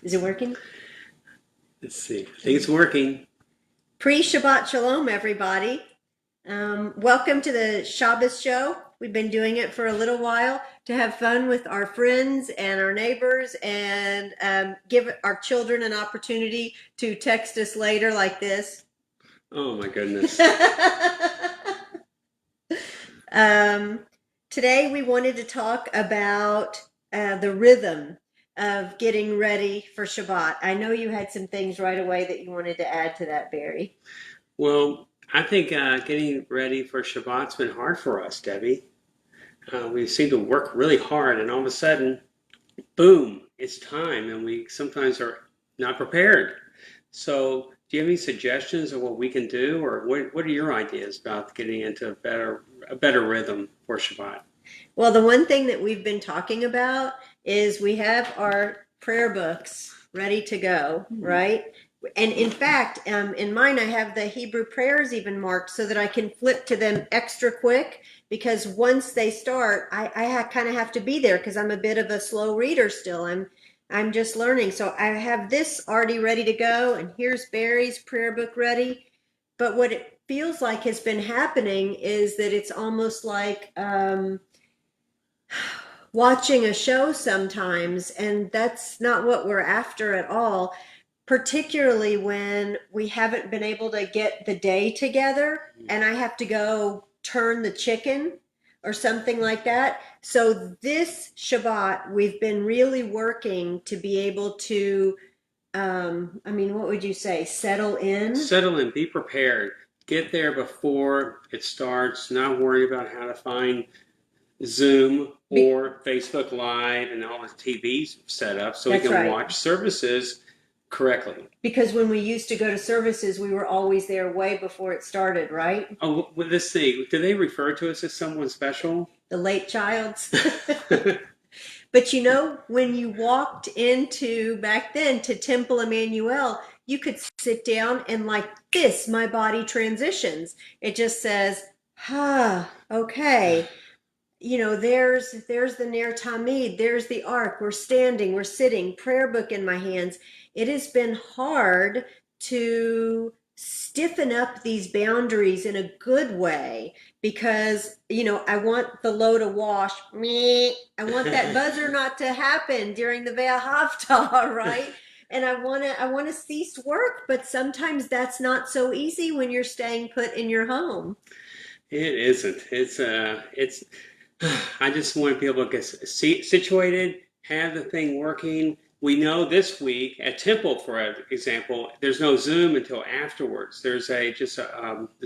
Is it working? Let's see. I think it's working. Pre-Shabbat Shalom, everybody. Welcome to the Shabbos show. We've been doing it for a little while to have fun with our friends and our neighbors and give our children an opportunity to text us later like this. Oh my goodness. um, Today we wanted to talk about the rhythm of getting ready for Shabbat. I know you had some things right away that you wanted to add to that, Barry. Well, I think getting ready for Shabbat's been hard for us, Debbie. We seem to work really hard, and all of a sudden, boom, it's time, and we sometimes are not prepared. So, do you have any suggestions of what we can do, or what are your ideas about getting into a better rhythm for Shabbat? Well, the one thing that we've been talking about is we have our prayer books ready to go, right? And in fact, in mine, I have the Hebrew prayers even marked so that I can flip to them extra quick because once they start, I kind of have to be there because I'm a bit of a slow reader still. I'm just learning. So I have this already ready to go, and here's Barry's prayer book ready. But what it feels like has been happening is that it's almost like watching a show sometimes, and that's not what we're after at all, particularly when we haven't been able to get the day together and I have to go turn the chicken or something like that. So this Shabbat, we've been really working to be able to, what would you say, settle in? Settle in, be prepared. Get there before it starts. Not worry about how to find Zoom Be- or Facebook Live and all the TVs set up so we that's can right. watch services correctly. Because when we used to go to services, we were always there way before it started, right? Oh, with this thing, do they refer to us as someone special? The late childs. But you know, when you walked into back then to Temple Emmanuel, you could sit down and like this, my body transitions. It just says, okay. You know, there's the Ner Tamid, there's the Ark. We're standing, we're sitting, prayer book in my hands. It has been hard to stiffen up these boundaries in a good way because I want the low to wash me. I want that buzzer not to happen during the Ve'ahavta, right? And I want to cease work, but sometimes that's not so easy when you're staying put in your home. It isn't. It's. I just want to be able to get situated, have the thing working. We know this week at Temple, for example, there's no Zoom until afterwards. There's let's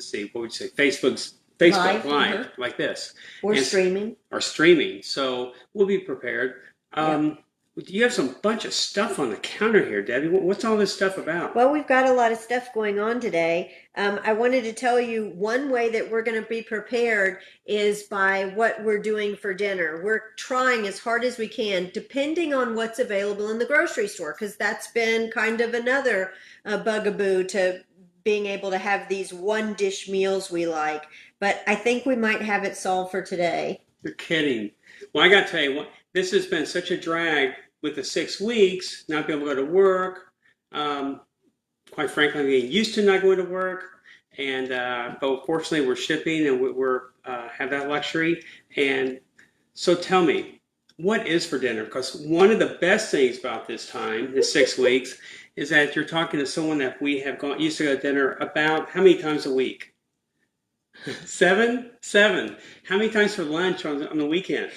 see, what would you say, Facebook Live, Live like this, or and streaming. or streaming. So we'll be prepared. Yep. You have some bunch of stuff on the counter here, Debbie. What's all this stuff about? Well, we've got a lot of stuff going on today. I wanted to tell you one way that we're going to be prepared is by what we're doing for dinner. We're trying as hard as we can, depending on what's available in the grocery store, because that's been kind of another bugaboo to being able to have these one dish meals we like. But I think we might have it solved for today. You're kidding. Well, I got to tell you what, this has been such a drag with the 6 weeks, not being able to go to work. Um, quite frankly, I'm getting used to not going to work. And but fortunately, we're shipping and we're have that luxury. And so, tell me, what is for dinner? Because one of the best things about this time, the 6 weeks, is that you're talking to someone that we have gone used to go to dinner about how many times a week? Seven? Seven. How many times for lunch on the weekend?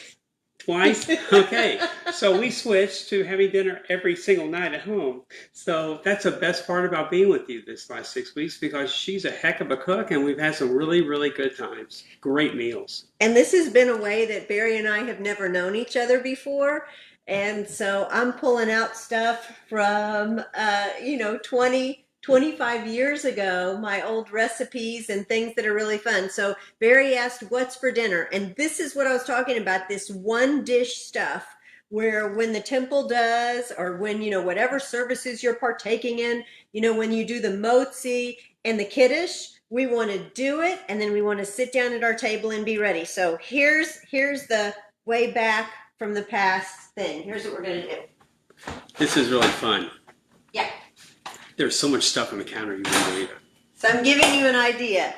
Twice? Okay. So we switched to having dinner every single night at home. So that's the best part about being with you this last 6 weeks because she's a heck of a cook and we've had some really, really good times. Great meals. And this has been a way that Barry and I have never known each other before. And so I'm pulling out stuff from, 20, 25 years ago, my old recipes and things that are really fun. So Barry asked, what's for dinner? And this is what I was talking about, this one dish stuff where when the temple does, or when, whatever services you're partaking in, when you do the motzi and the kiddush, we want to do it and then we want to sit down at our table and be ready. So here's the way back from the past thing. Here's what we're going to do. This is really fun. Yeah. There's so much stuff on the counter you wouldn't believe it. So I'm giving you an idea.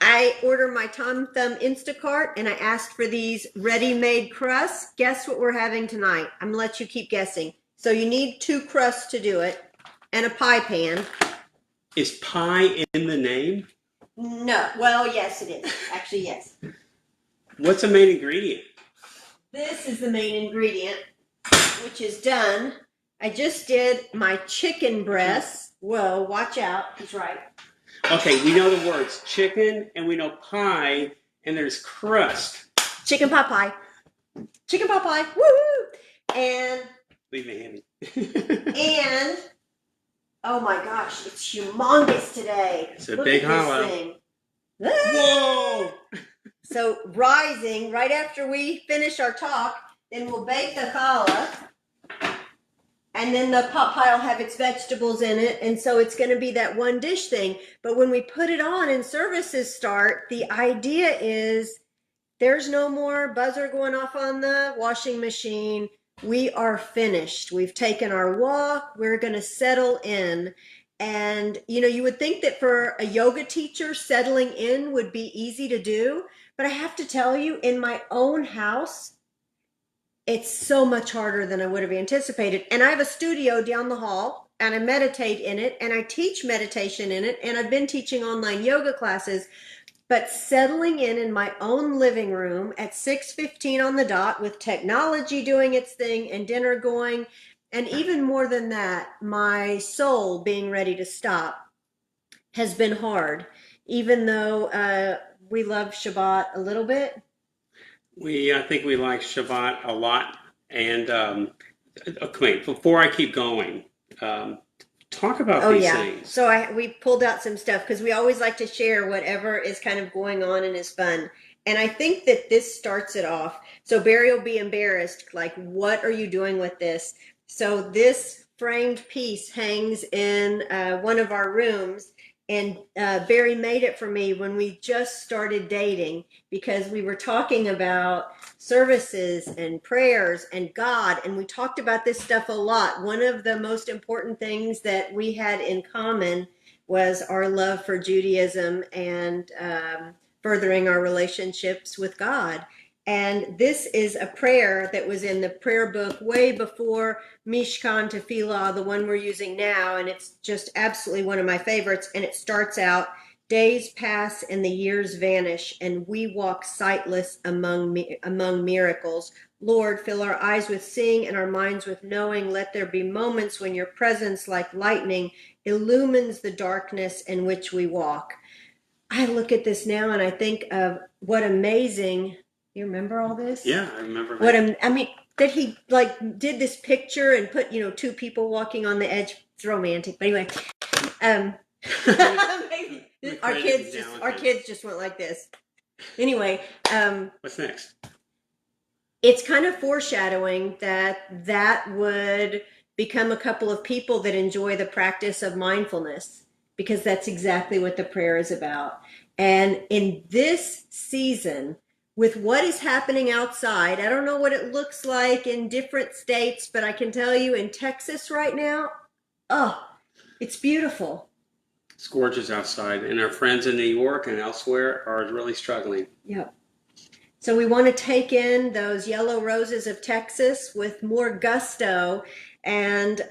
I ordered my Tom Thumb Instacart and I asked for these ready-made crusts. Guess what we're having tonight? I'm gonna let you keep guessing. So you need 2 crusts to do it and a pie pan. Is pie in the name? No. Well, yes, it is. Actually, yes. What's the main ingredient? This is the main ingredient, which is done. I just did my chicken breasts. Whoa, watch out. He's right. Okay, we know the words chicken and we know pie, and there's crust. Chicken pot pie. Chicken pot pie. Woo! And Leave me handy. and oh my gosh, it's humongous today. It's a Look big at this hollow. thing. Whoa! So rising right after we finish our talk, then we'll bake the challah, and then the pot pie will have its vegetables in it, and so it's going to be that one dish thing. But when we put it on and services start, the idea is there's no more buzzer going off on the washing machine. We are finished. We've taken our walk. We're going to settle in. And, you know, you would think that for a yoga teacher, settling in would be easy to do. But I have to tell you, in my own house, it's so much harder than I would have anticipated. And I have a studio down the hall, and I meditate in it, and I teach meditation in it, and I've been teaching online yoga classes. But settling in my own living room at 6:15 on the dot with technology doing its thing and dinner going, and even more than that, my soul being ready to stop has been hard, even though we love Shabbat a little bit. I think we like Shabbat a lot. And wait, before I keep going, talk about these things. So we pulled out some stuff because we always like to share whatever is kind of going on and is fun. And I think that this starts it off. So Barry will be embarrassed, like, what are you doing with this? So this framed piece hangs in one of our rooms, and Barry made it for me when we just started dating, because we were talking about services and prayers and God, and we talked about this stuff a lot. One of the most important things that we had in common was our love for Judaism and furthering our relationships with God. And this is a prayer that was in the prayer book way before Mishkan Tefillah, the one we're using now, and it's just absolutely one of my favorites. And it starts out, days pass and the years vanish, and we walk sightless among miracles. Lord, fill our eyes with seeing and our minds with knowing. Let there be moments when your presence, like lightning, illumines the darkness in which we walk. I look at this now and I think of what amazing. You remember all this? Yeah, I remember. That he like did this picture and put, 2 people walking on the edge. It's romantic, but anyway, maybe our kids just went like this. Anyway, what's next? It's kind of foreshadowing that would become a couple of people that enjoy the practice of mindfulness, because that's exactly what the prayer is about. And in this season, with what is happening outside, I don't know what it looks like in different states, but I can tell you in Texas right now, it's beautiful. It's gorgeous outside, and our friends in New York and elsewhere are really struggling. Yep. So we want to take in those yellow roses of Texas with more gusto and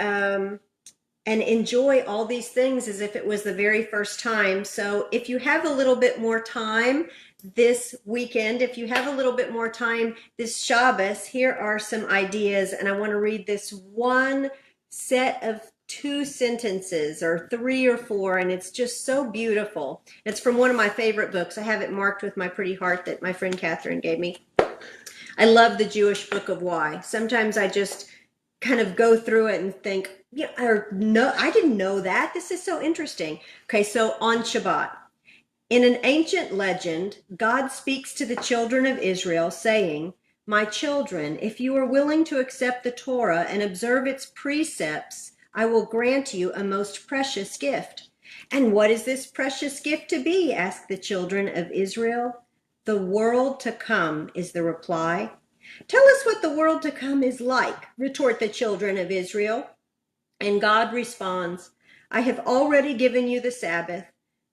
enjoy all these things as if it was the very first time. So if you have a little bit more time this weekend, if you have a little bit more time this Shabbos, here are some ideas. And I want to read this one set of 2 sentences, or 3 or 4, and it's just so beautiful. It's from one of my favorite books. I have it marked with my pretty heart that my friend Catherine gave me. I love the Jewish Book of Why. Sometimes I just kind of go through it and think, I didn't know that. This is so interesting. Okay, so on Shabbat. In an ancient legend, God speaks to the children of Israel, saying, "My children, if you are willing to accept the Torah and observe its precepts, I will grant you a most precious gift." And what is this precious gift to be? Asked the children of Israel. The world to come, is the reply. Tell us what the world to come is like, retort the children of Israel. And God responds, I have already given you the Sabbath.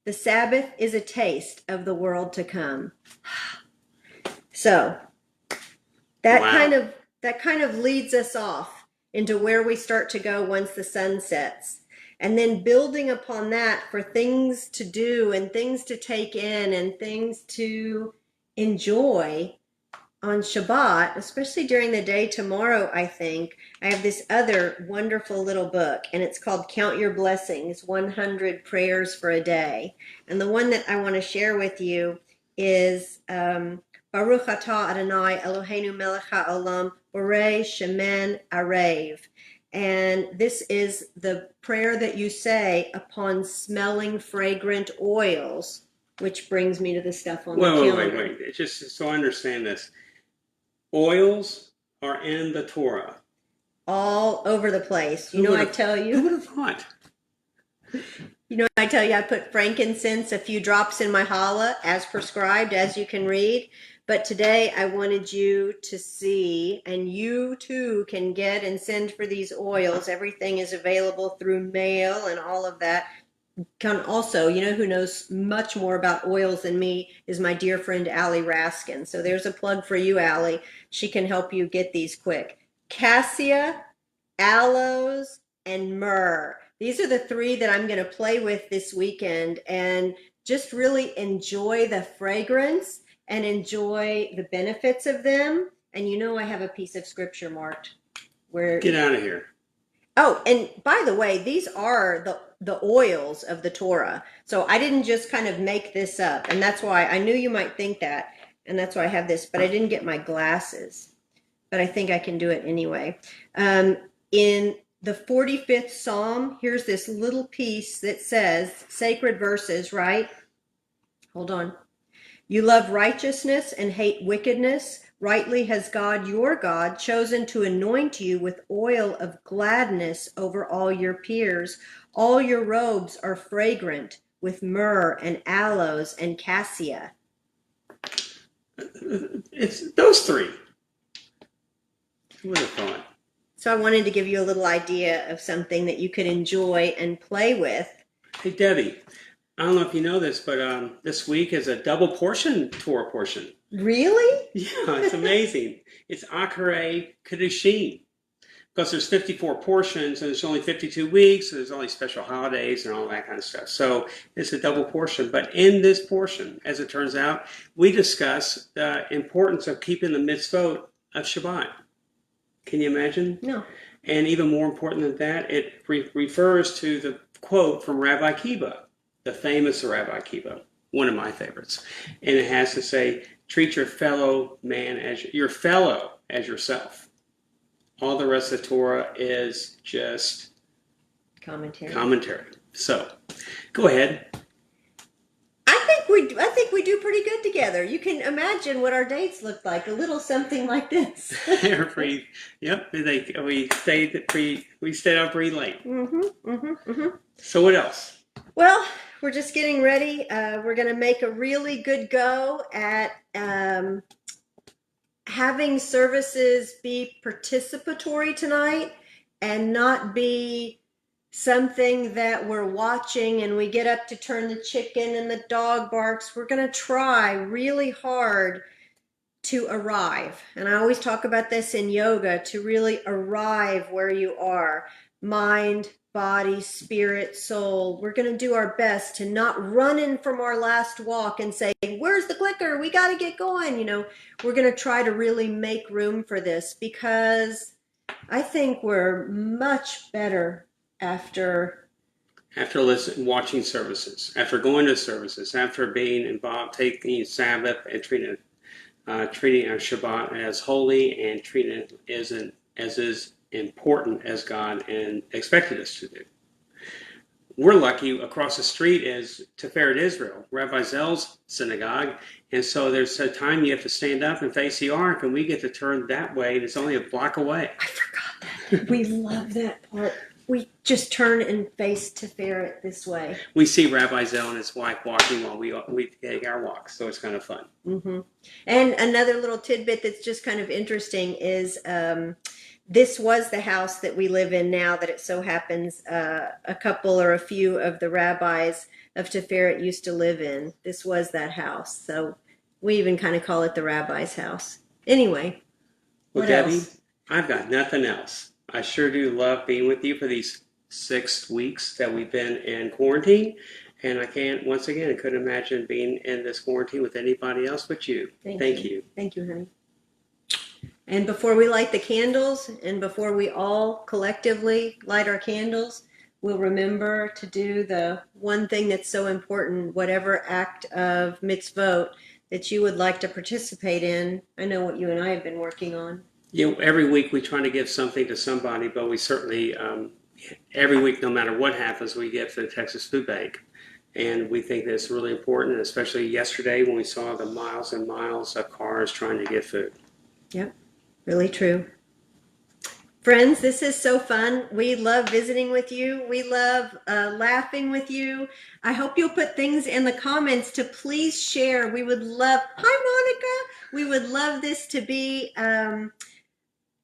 The Sabbath is a taste of the world to come. So that kind Wow. of that kind of leads us off into where we start to go once the sun sets. And then building upon that for things to do and things to take in and things to enjoy on Shabbat, especially during the day tomorrow, I think, I have this other wonderful little book, and it's called Count Your Blessings, 100 Prayers for a Day. And the one that I want to share with you is Baruch Atah Adonai Eloheinu melech haolam borei shemen arev. And this is the prayer that you say upon smelling fragrant oils, which brings me to the stuff on the calendar. Wait. It's just so I understand this. Oils are in the Torah. All over the place. You know, I tell Who you, would have thought? I put frankincense, a few drops in my challah as prescribed, as you can read. But today I wanted you to see, and you too can get and send for these oils. Everything is available through mail and all of that. Can also, you know, who knows much more about oils than me is my dear friend Allie Raskin. So there's a plug for you, Allie. She can help you get these quick. Cassia, aloes, and myrrh. These are the three that I'm going to play with this weekend and just really enjoy the fragrance and enjoy the benefits of them. And you know, I have a piece of scripture marked where. Get out of here. Oh, and by the way, these are the oils of the Torah. So I didn't just kind of make this up. And that's why I knew you might think that. And that's why I have this, but I didn't get my glasses. But I think I can do it anyway. In the 45th Psalm, here's this little piece that says, sacred verses, right? Hold on. You love righteousness and hate wickedness. Rightly has God, your God, chosen to anoint you with oil of gladness over all your peers. All your robes are fragrant with myrrh and aloes and cassia. It's those three. Who would have thought? So I wanted to give you a little idea of something that you could enjoy and play with. Hey, Debbie, I don't know if you know this, but this week is a double portion Torah portion. Really? Yeah, it's amazing. It's Akharei Kedushin. Because there's 54 portions and there's only 52 weeks, so there's only special holidays and all that kind of stuff. So it's a double portion. But in this portion, as it turns out, we discuss the importance of keeping the mitzvot of Shabbat. Can you imagine? No. And even more important than that, it refers to the quote from Rabbi Kiva, the famous Rabbi Kiva, one of my favorites. And it has to say, treat your fellow man as your fellow as yourself. All the rest of the Torah is just commentary. So, go ahead. I think we do pretty good together. You can imagine what our dates look like. A little something like this. They're pretty. Yep. We stayed up pretty late. So what else? Well, we're just getting ready. We're going to make a really good go at having services be participatory tonight and not be something that we're watching and we get up to turn the chicken and the dog barks. We're going to try really hard to arrive. And I always talk about this in yoga, to really arrive where you are. Mind, body, spirit, soul. We're going to do our best to not run in from our last walk and say, where's the clicker? We got to get going. You know, we're going to try to really make room for this because I think we're much better after watching services, after going to services, after being involved, taking Sabbath and treating our Shabbat as holy and treating it as is important as God and expected us to do. We're lucky. Across the street is Tiferet Israel, Rabbi Zell's synagogue, and so there's a time you have to stand up and face the ark, and we get to turn that way, and it's only a block away. I forgot that. We love that part. We just turn and face Tiferet this way. We see Rabbi Zell and his wife walking while we take our walks, so it's kind of fun. Mm-hmm. And another little tidbit that's just kind of interesting is this was the house that we live in now, that it so happens a couple or a few of the rabbis of Tiferet used to live in. This was that house. So we even kind of call it the rabbi's house. Anyway, Well, what Debbie, else? I've got nothing else. I sure do love being with you for these 6 weeks that we've been in quarantine. And I can't, once again, I couldn't imagine being in this quarantine with anybody else but you. Thank you. Thank you, honey. And before we light the candles and before we all collectively light our candles, we'll remember to do the one thing that's so important, whatever act of mitzvot that you would like to participate in. I know what you and I have been working on. You know, every week we try to give something to somebody, but we certainly, every week, no matter what happens, we give to the Texas Food Bank. And we think that it's really important, especially yesterday when we saw the miles and miles of cars trying to get food. Yep, really true. Friends, this is so fun. We love visiting with you. We love laughing with you. I hope you'll put things in the comments to please share. We would love, hi, Monica. We would love this to be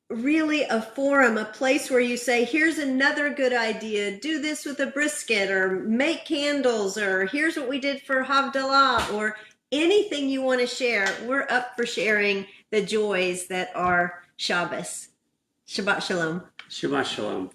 really a forum, a place where you say, here's another good idea. Do this with a brisket, or make candles, or here's what we did for Havdalah, or anything you want to share. We're up for sharing the joys that are Shabbos. Shabbat Shalom. Shabbat Shalom.